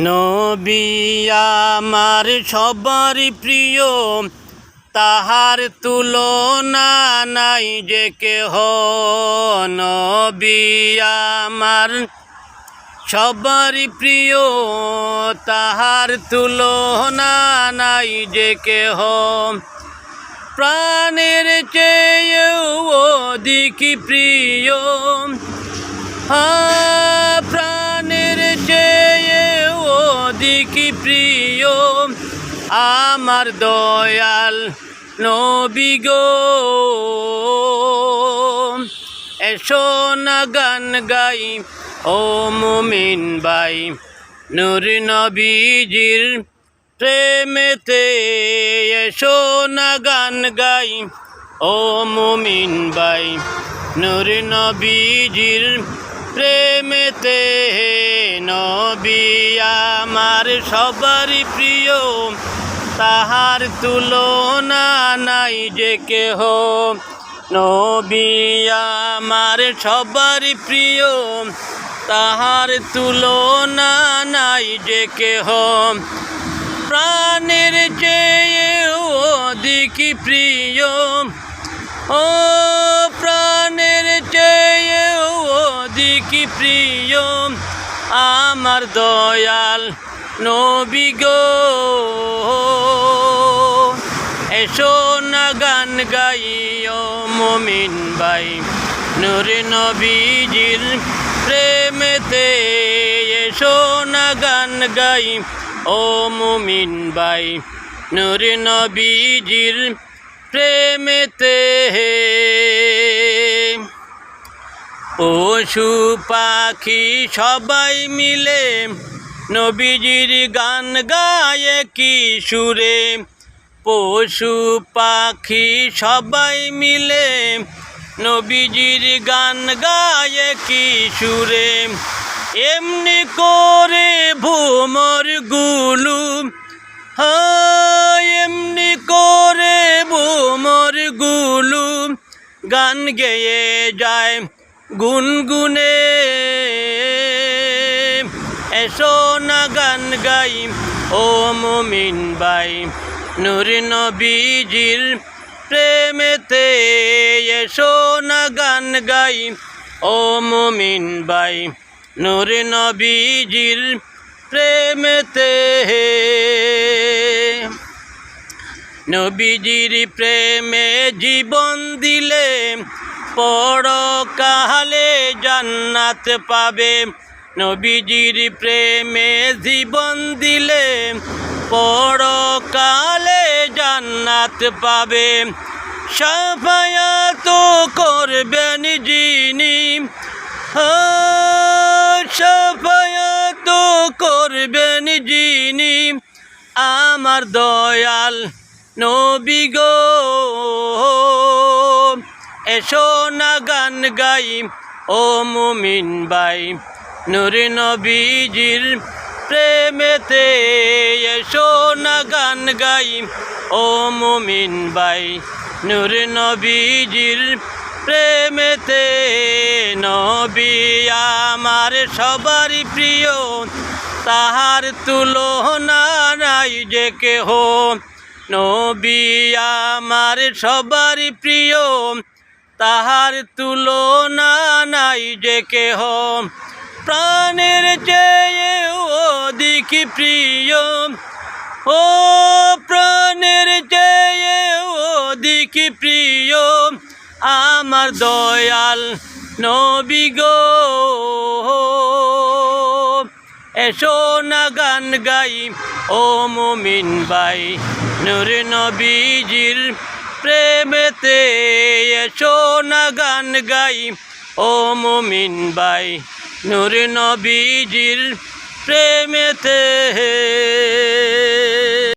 নবী আমার সবারই প্রিয়, তাহার তুলনা নাই যে কেহ। নবী আমার সবারই প্রিয়, তাহার তুলনা নাই যে কেহ। প্রাণের চেয়েও অধিক প্রিয়, প্রাণের চেয়েও অধিক প্রিয় আমার দয়াল নবী গো। এসো না গান গাই ও মুমিন ভাই, নূর নবীজির প্রেমেতে। এসো না গান গাই ও মুমিন ভাই, নূর নবীজির প্রেমেতে। নবী আমার সবারই প্রিয়, তাহার তুলনা নাই যে কেহ। নবী আমার সবারই প্রিয়, তাহার তুলনা নাই যে কেহ। প্রাণের চেয়েও অধিক প্রিয়, ও প্রাণের চেয়েও অধিক প্রিয় আমার দয়াল নবী গো। এসো না গান গাই ও মুমিন ভাই, নূর নবীজির প্রেমেতে। এসো না গান গাই ও মুমিন ভাই, নূর নবীজির প্রেমেতে। পশু পাখি সবাই মিলে নবীজির গান গায়ে কি সুরে। পশু পাখি সবাই মিলে নবীজির গান গায়ে কি সুরে। এমনি করে ভুমর গুলু, এমনি করে ভুমর গুলু গান গেয়ে যায় গুনগুনে। এসো না গান গাই ও মুমিন ভাই, নূর নবীজির প্রেমেতে। এসো না গান গাই ও মুমিন ভাই, নূর নবীজির প্রেমেতে। নবীজির প্রেমে জীবন দিলে পরকালে জান্নাত পাবে। নবীজির প্রেমে জীবন দিলে পরকালে জান্নাত পাবে। শাফায়াত করবেন যিনি, শাফায়াত করবেন যিনি আমার দয়াল নবী গো। এসো না গান গাই ও মুমিন ভাই, নূর নবীজির প্রেমেতে। এসো না গান গাই ও মুমিন ভাই, নূর নবীজির প্রেমেতে। নবী আমার সবারই প্রিয়, তাহার তুলনা নাই যে কেহ। নবী আমার সবারই প্রিয়, তাহার তুলনা নাই যে কেহ। প্রাণের চেয়েও অধিক প্রিয়, ও প্রাণের চেয়েও অধিক প্রিয় আমার দয়াল নবী গো। এসো না গান গাই ও মুমিন ভাই, নূর নবীজির প্রেমেতে। এসো না গান গাই ও মুমিন ভাই, নূর নবীজির প্রেমেতে।